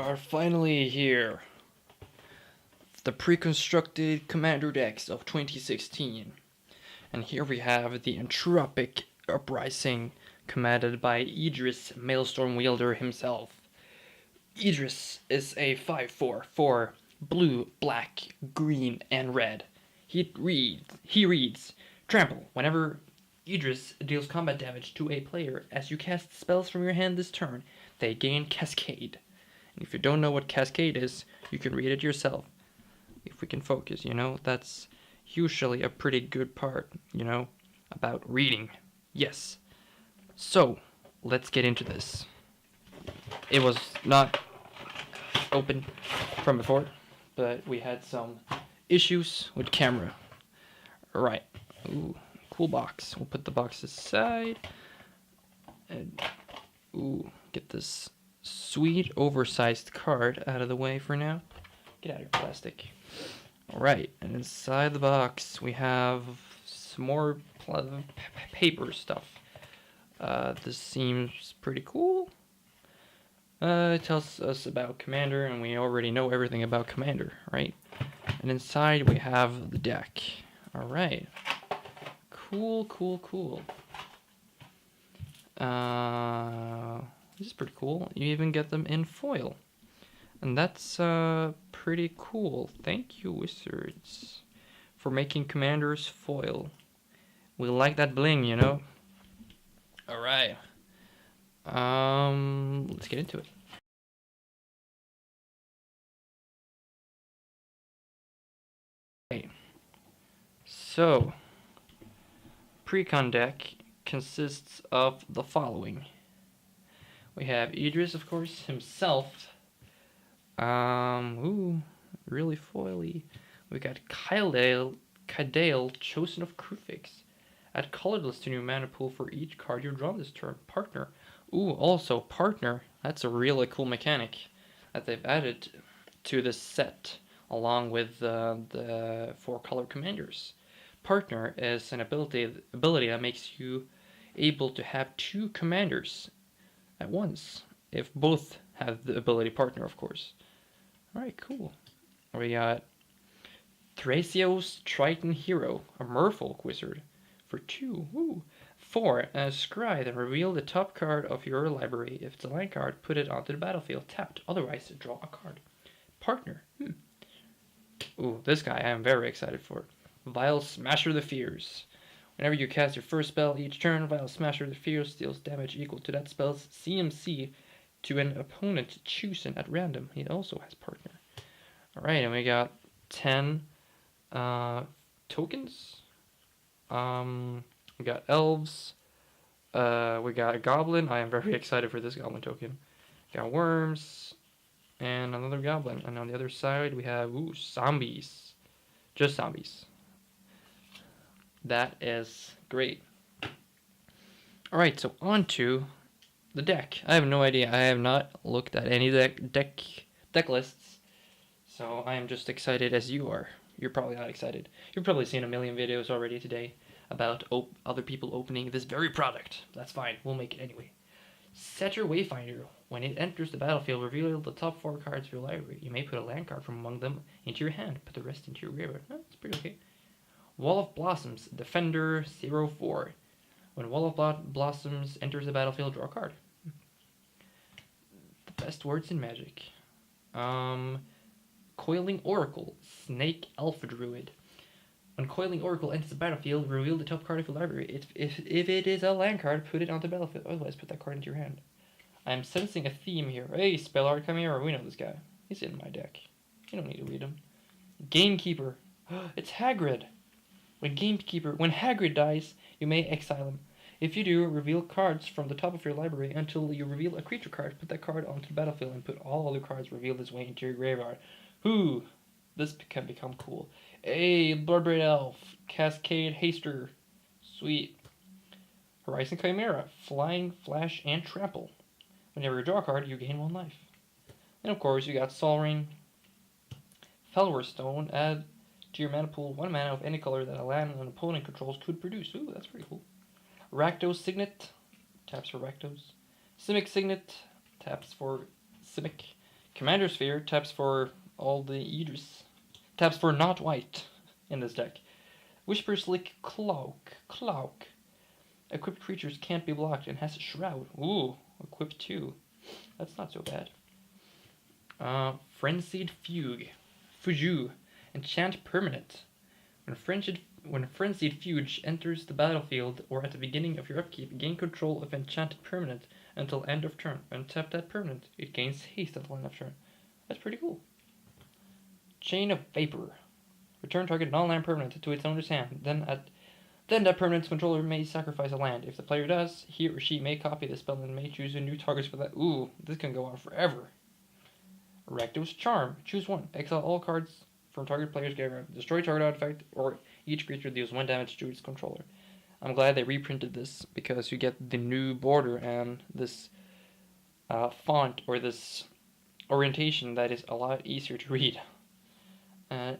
are finally here. The pre-constructed commander decks of 2016. And here we have the Entropic Uprising, commanded by Idris, Maelstrom Wielder himself. Idris is a 5/4/4 blue, black, green, and red. He reads Trample. Whenever Idris deals combat damage to a player as you cast spells from your hand this turn, they gain Cascade. And if you don't know what Cascade is, you can read it yourself. If we can focus, that's usually a pretty good part, about reading. Yes. So, let's get into this. It was not open from before, but we had some issues with camera. Right. Ooh, cool box. We'll put the box aside. And, get this sweet oversized card out of the way for now. Get out of your plastic. Alright, and inside the box we have some more paper stuff. This seems pretty cool. It tells us about Commander, and we already know everything about Commander, right? And inside we have the deck. Alright. Cool. This is pretty cool. You even get them in foil. And that's pretty cool. Thank you, Wizards, for making Commanders foil. We like that bling, Alright. Let's get into it. Okay. So, Precon deck consists of the following. We have Idris, of course, himself. Really foily. We got Kydale, Chosen of Krufix. Add colorless to new mana pool for each card you draw this turn. Partner. Also Partner. That's a really cool mechanic that they've added to this set, along with the 4-color commanders. Partner is an ability that makes you able to have 2 commanders at once, if both have the ability Partner, of course. Alright, cool. We got Thrasios Triton Hero, a merfolk wizard, for 2. 4, scry, then reveal the top card of your library. If it's a land card, put it onto the battlefield tapped, otherwise draw a card. Partner. This guy I am very excited for. Vile Smasher the Fears. Whenever you cast your first spell each turn, Vile Smasher the Fears deals damage equal to that spell's CMC to an opponent chosen at random. He also has Partner. Alright, and we got 10 tokens. We got elves. We got a goblin. I am very excited for this goblin token. Got worms. And another goblin. And on the other side we have zombies. Just zombies. That is great. Alright, so on to the deck. I have no idea. I have not looked at any deck lists. So I am just excited as you are. You're probably not excited. You've probably seen a million videos already today about other people opening this very product. That's fine. We'll make it anyway. Set your Wayfinder. When it enters the battlefield, reveal the top 4 cards of your library. You may put a land card from among them into your hand. Put the rest into your graveyard. That's pretty okay. Wall of Blossoms. Defender 0/4. When Wall of Blossoms enters the battlefield, draw a card. The best words in Magic. Coiling Oracle. Snake Alpha Druid. When Coiling Oracle enters the battlefield, reveal the top card of your library. If it is a land card, put it on the battlefield. Otherwise, put that card into your hand. I am sensing a theme here. Hey, Spellart, come here. We know this guy. He's in my deck. You don't need to read him. Gamekeeper. It's Hagrid. When Hagrid dies, you may exile him. If you do, reveal cards from the top of your library until you reveal a creature card. Put that card onto the battlefield and put all other cards revealed this way into your graveyard. This can become cool. Hey, Bloodbraid Elf, Cascade Haster, sweet. Horizon Chimera, Flying, Flash, and Trample. Whenever you draw a card, you gain 1 life. And of course, you got Sol Ring, Felwar Stone. Add to your mana pool 1 mana of any color that a land an opponent controls could produce. That's pretty cool. Rakdos Signet, taps for Rakdos. Simic Signet, taps for Simic. Commander Sphere taps for all the Idris. Taps for not white in this deck. Whisper Slick Cloak. Equipped creatures can't be blocked and has a Shroud. Ooh, equipped 2. That's not so bad. Frenzied Fugue. Enchant permanent. When Frenzied Fugue enters the battlefield or at the beginning of your upkeep, gain control of enchanted permanent until end of turn. Untap that permanent. It gains haste until end of turn. That's pretty cool. Chain of Vapor. Return target non-land permanent to its owner's hand. Then that permanent's controller may sacrifice a land. If the player does, he or she may copy the spell and may choose a new target for that. Ooh, this can go on forever. Rakdos Charm. Choose one. Exile all cards from target player's graveyard. Destroy target artifact, or each creature deals 1 damage to its controller. I'm glad they reprinted this because you get the new border and this font or this orientation that is a lot easier to read.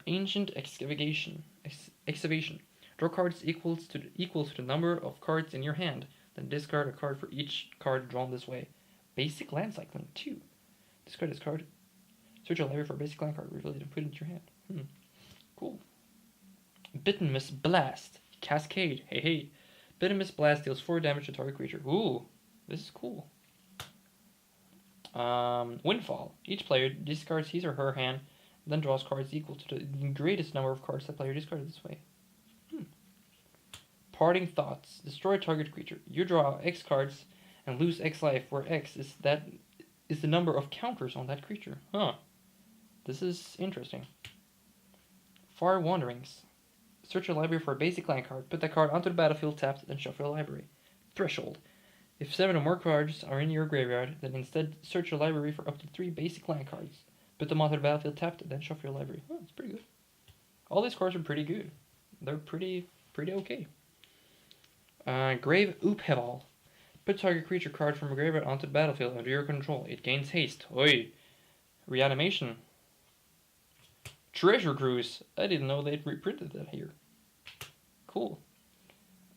Ancient Excavation. Draw cards equal to the number of cards in your hand. Then discard a card for each card drawn this way. Basic Land Cycling 2. Discard this card. Search your library for a basic land card. Reveal it and put it into your hand. Cool. Bitterness Blast. Cascade. Hey. Bitterness Blast deals 4 damage to target creature. Ooh, this is cool. Windfall. Each player discards his or her hand, then draws cards equal to the greatest number of cards that player discarded this way. Parting Thoughts. Destroy target creature. You draw X cards and lose X life, where X is the number of counters on that creature. This is interesting. Far Wanderings. Search your library for a basic land card. Put that card onto the battlefield tapped, then shuffle your library. Threshold. If 7 or more cards are in your graveyard, then instead search your library for up to 3 basic land cards. Put them onto the battlefield tapped, then shuffle your library. That's pretty good. All these cards are pretty good. They're pretty okay. Grave Upheaval. Put target creature card from a graveyard onto the battlefield under your control. It gains haste. Oi. Reanimation. Treasure Cruise. I didn't know they'd reprinted that here. Cool.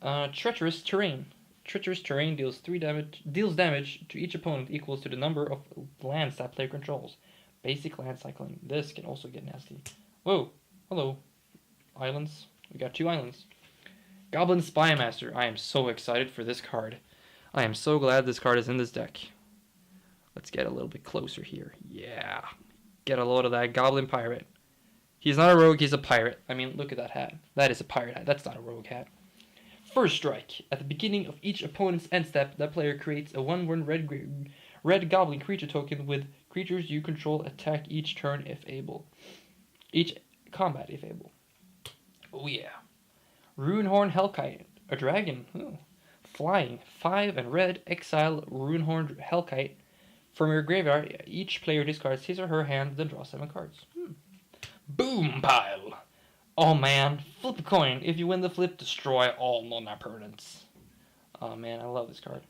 Treacherous Terrain. Treacherous Terrain deals damage to each opponent equals to the number of lands that player controls. Basic Land Cycling. This can also get nasty. Whoa. Hello. Islands. We got 2 islands. Goblin Spymaster. I am so excited for this card. I am so glad this card is in this deck. Let's get a little bit closer here. Yeah. Get a load of that Goblin Pirate. He's not a rogue, he's a pirate. I mean, look at that hat. That is a pirate hat. That's not a rogue hat. First strike. At the beginning of each opponent's end step, that player creates a 1/1 red goblin creature token with creatures you control attack each turn if able. Each combat if able. Oh yeah. Runehorn Hellkite. A dragon. Flying. 5 and red. Exile Runehorn Hellkite. From your graveyard, each player discards his or her hand, then draws 7 cards. Boom Pile. Oh man, flip a coin. If you win the flip, destroy all non-permanents. Oh man, I love this card.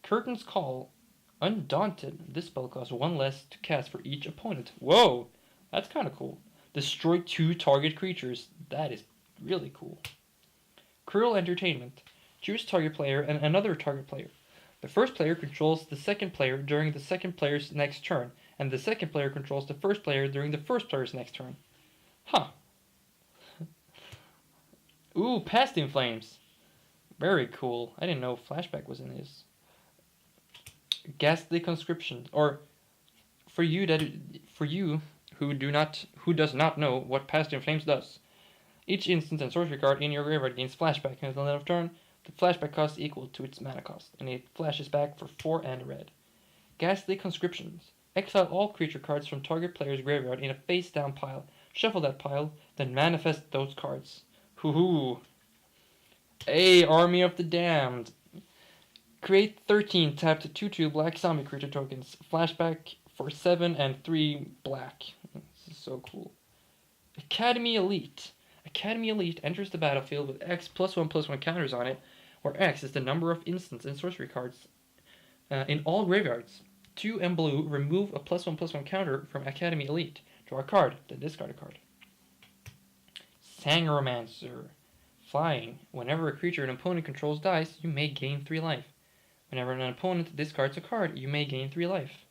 Curtain's Call. Undaunted. This spell costs 1 less to cast for each opponent. Whoa, that's kind of cool. Destroy 2 target creatures. That is really cool. Cruel Entertainment. Choose target player and another target player. The first player controls the second player during the second player's next turn, and the second player controls the first player during the first player's next turn. Ooh, Past in Flames. Very cool. I didn't know Flashback was in this. Ghastly Conscription. Or for you who does not know what Past in Flames does. Each instant and sorcery card in your graveyard gains flashback until the end of turn. The flashback cost equal to its mana cost, and it flashes back for 4 and red. Ghastly Conscriptions. Exile all creature cards from target player's graveyard in a face-down pile. Shuffle that pile, then manifest those cards. Hoo-hoo. Hey, Army of the Damned. Create 13 tapped 2/2 black zombie creature tokens. Flashback for 7 and 3 black. This is so cool. Academy Elite. Academy Elite enters the battlefield with X +1/+1 counters on it, where X is the number of instants and sorcery cards in all graveyards. 2 and blue, remove a +1/+1 counter from Academy Elite. Draw a card, then discard a card. Sangromancer. Flying. Whenever a creature an opponent controls dies, you may gain 3 life. Whenever an opponent discards a card, you may gain 3 life.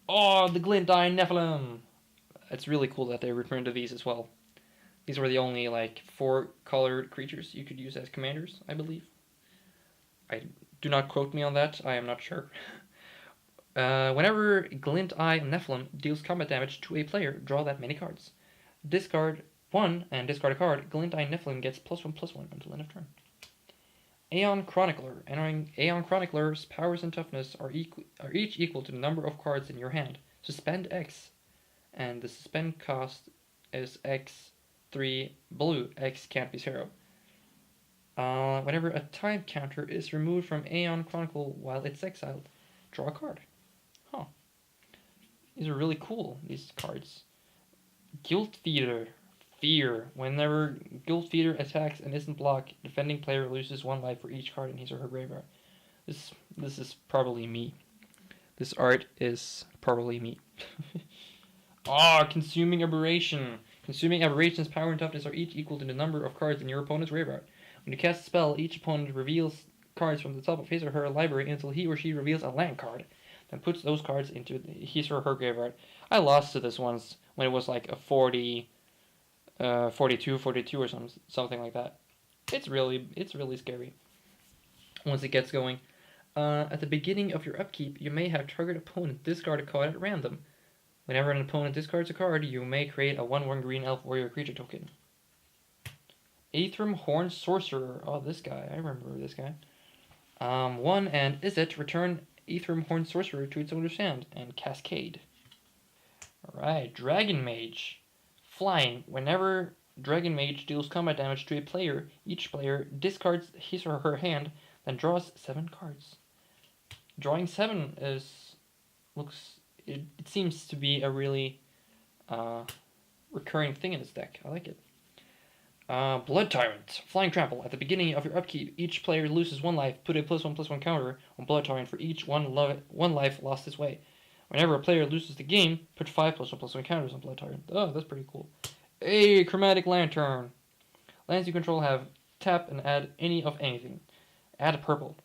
Oh, the Glint-Eye Nephilim! It's really cool that they returned to these as well. These were the only, like, 4-colored creatures you could use as commanders, I believe. I do not quote me on that, I am not sure. Whenever Glint-Eye Nephilim deals combat damage to a player, draw that many cards. Discard 1 and discard a card. Glint-Eye Nephilim gets +1/+1 until end of turn. Aeon Chronicler. Entering Aeon Chronicler's powers and toughness are each equal to the number of cards in your hand. Suspend X. And the suspend cost is X3 blue. X can't be 0. Whenever a time counter is removed from Aeon Chronicle while it's exiled, draw a card. Huh. These are really cool, these cards. Guilt Feeder. Fear. Whenever Guilt Feeder attacks and isn't blocked, defending player loses 1 life for each card in his or her graveyard. This is probably me. This art is probably me. Consuming Aberration. Consuming Aberration's power and toughness are each equal to the number of cards in your opponent's graveyard. When you cast a spell, each opponent reveals cards from the top of his or her library until he or she reveals a land card, then puts those cards into his or her graveyard. I lost to this once when it was like a 42 or something like that. It's really scary once it gets going. At the beginning of your upkeep, you may have target opponent discard a card at random. Whenever an opponent discards a card, you may create a 1/1 green elf warrior creature token. Aethrum Horn Sorcerer. Oh, this guy. I remember this guy. 1 and is it return Aethrum Horn Sorcerer to its owner's hand and Cascade. Alright, Dragon Mage. Flying. Whenever Dragon Mage deals combat damage to a player, each player discards his or her hand, then draws 7 cards. Drawing 7 it seems to be a really recurring thing in this deck. I like it. Blood Tyrant. Flying Trample. At the beginning of your upkeep, each player loses 1 life. Put a +1/+1 counter on Blood Tyrant for each one life lost this way. Whenever a player loses the game, put 5 +1/+1 counters on Blood Tyrant. Oh, that's pretty cool. A Chromatic Lantern. Lands you control have tap and add any of anything. Add purple.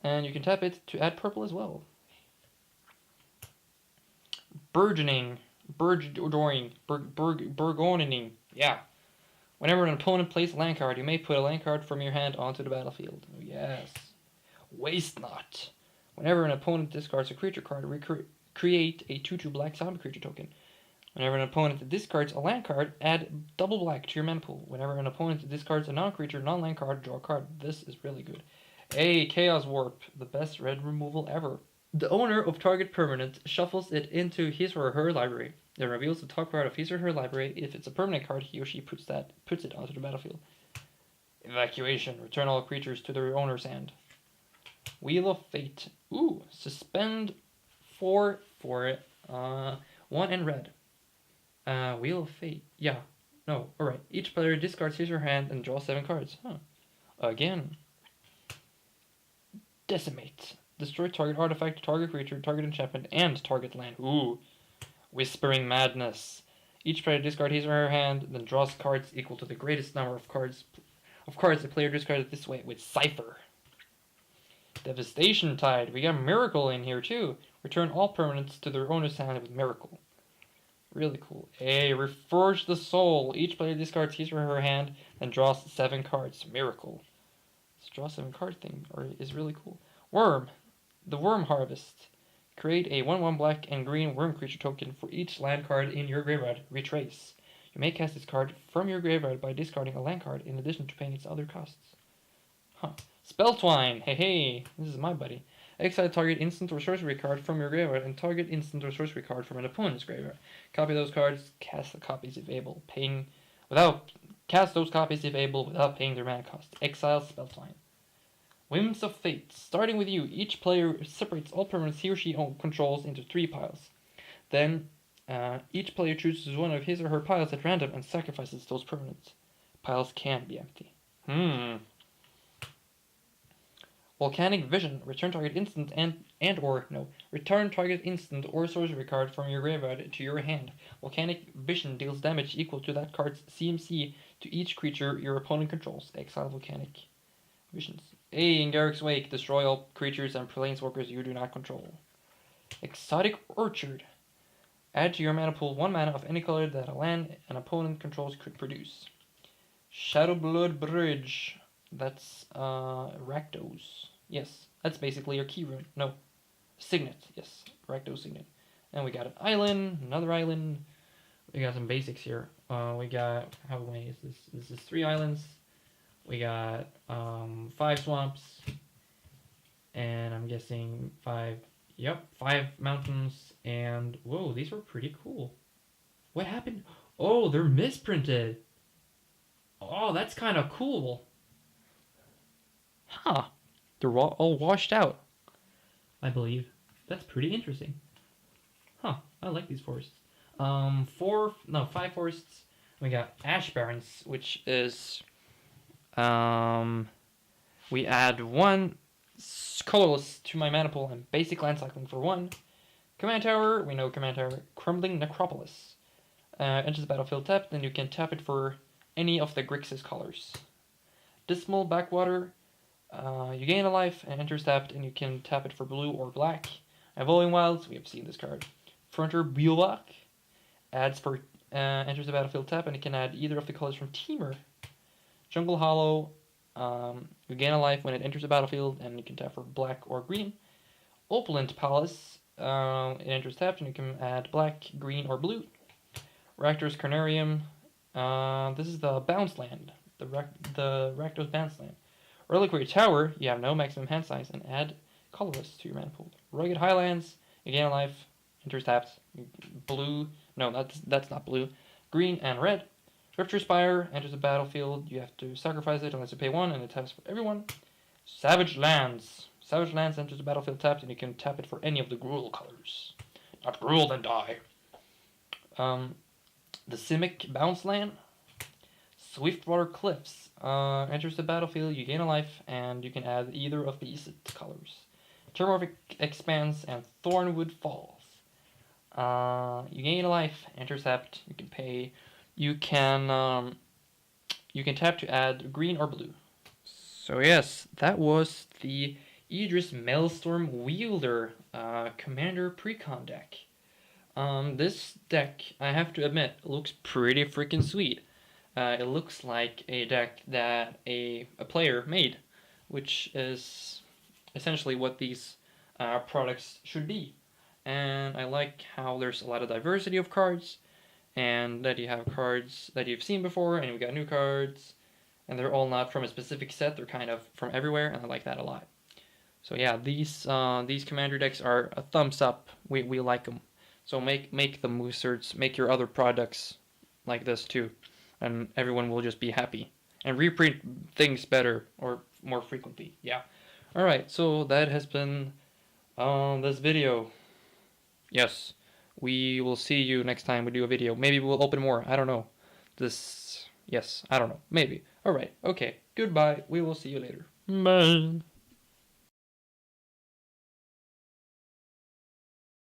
And you can tap it to add purple as well. Burgeoning. Burgoning. Yeah. Whenever an opponent plays a land card, you may put a land card from your hand onto the battlefield. Oh, yes. Waste Not. Whenever an opponent discards a creature card, create a 2/2 black zombie creature token. Whenever an opponent discards a land card, add double black to your mana pool. Whenever an opponent discards a non-creature, non-land card, draw a card. This is really good. A Chaos Warp, the best red removal ever. The owner of target permanent shuffles it into his or her library. Then reveals the top card of his or her library. If it's a permanent card, he or she puts it onto the battlefield. Evacuation. Return all creatures to their owner's hand. Wheel of Fate. Ooh, suspend 4 for it. 1 and red. Wheel of Fate. Yeah. No, alright. Each player discards his or her hand and draws 7 cards. Huh. Again. Decimate. Destroy target artifact, target creature, target enchantment, and target land. Ooh. Whispering Madness. Each player discards his or her hand, then draws cards equal to the greatest number of cards the player discarded this way with Cipher. Devastation Tide. We got Miracle in here too. Return all permanents to their owner's hand with Miracle. Really cool. Reforge the Soul. Each player discards his or her hand, then draws 7 cards. Miracle. This draw 7 card thing is really cool. Worm. The Worm Harvest. Create a 1/1 black and green worm creature token for each land card in your graveyard. Retrace. You may cast this card from your graveyard by discarding a land card in addition to paying its other costs. Huh. Spelltwine. Hey, this is my buddy. Exile target instant or sorcery card from your graveyard and target instant or sorcery card from an opponent's graveyard. Copy those cards. Cast the copies if able. Cast those copies if able without paying their mana cost. Exile Spelltwine. Whims of Fate. Starting with you, each player separates all permanents he or she controls into 3 piles. Then, each player chooses one of his or her piles at random and sacrifices those permanents. Piles can be empty. Volcanic Vision. Return target instant return target instant or sorcery card from your graveyard to your hand. Volcanic Vision deals damage equal to that card's CMC to each creature your opponent controls. Exile Volcanic Visions. In Garrick's Wake, destroy all creatures and planeswalkers you do not control. Exotic Orchard. Add to your mana pool 1 mana of any color that a land an opponent controls could produce. Shadowblood Bridge. That's Rakdos. Yes, that's basically your key rune. No, Signet. Yes, Rakdos Signet. And we got an island, another island. We got some basics here. We got, how many is this? This is 3 islands. We got 5 swamps. And I'm guessing 5, yep, 5 mountains. And, whoa, these were pretty cool. What happened? Oh, they're misprinted. Oh, that's kind of cool. Huh. They're all washed out, I believe. That's pretty interesting. Huh, I like these forests. 5 forests. We got Ash Barrens, which is, we add 1 colorless to my mana pool and basic land cycling for 1. Command Tower, we know Command Tower. Crumbling Necropolis. Enters the battlefield tapped, then you can tap it for any of the Grixis colors. Dismal Backwater, you gain a life and enters tapped, and you can tap it for blue or black. Evolving Wilds, we have seen this card. Frontier Bulwark, enters the battlefield tap, and it can add either of the colors from Teamer. Jungle Hollow, you gain a life when it enters the battlefield, and you can tap for black or green. Opulent Palace, it enters tapped, and you can add black, green, or blue. Rakdos Carnarium, this is the bounce land, the Rakdos bounce land. Reliquary Tower, you have no maximum hand size, and add colorless to your mana pool. Rugged Highlands, you gain a life, enters tapped, blue, no, that's not blue, green and red. Rupture Spire enters the battlefield, you have to sacrifice it unless you pay 1, and it taps for everyone. Savage Lands enters the battlefield tapped, and you can tap it for any of the Gruul colors. Not Gruul, then die. The Simic Bounce Land, Swiftwater Cliffs, enters the battlefield, you gain a life, and you can add either of these colors. Entropic Expanse and Thornwood Falls. You gain a life, enters tapped, you can pay, you can tap to add green or blue. So yes, that was the Idris Maelstrom Wielder Commander Precon deck. This deck, I have to admit, looks pretty freaking sweet. It looks like a deck that a player made, which is essentially what these products should be. And I like how there's a lot of diversity of cards, and that you have cards that you've seen before, and we got new cards, and they're all not from a specific set, they're kind of from everywhere, and I like that a lot. So yeah, these commander decks are a thumbs up. We like them. So make them, Wizards, make your other products like this too, and everyone will just be happy. And reprint things better or more frequently. Yeah. All right. So that has been this video. Yes, we will see you next time we do a video. Maybe we'll open more. I don't know. Yes, I don't know. Maybe. All right. Okay. Goodbye. We will see you later. Bye.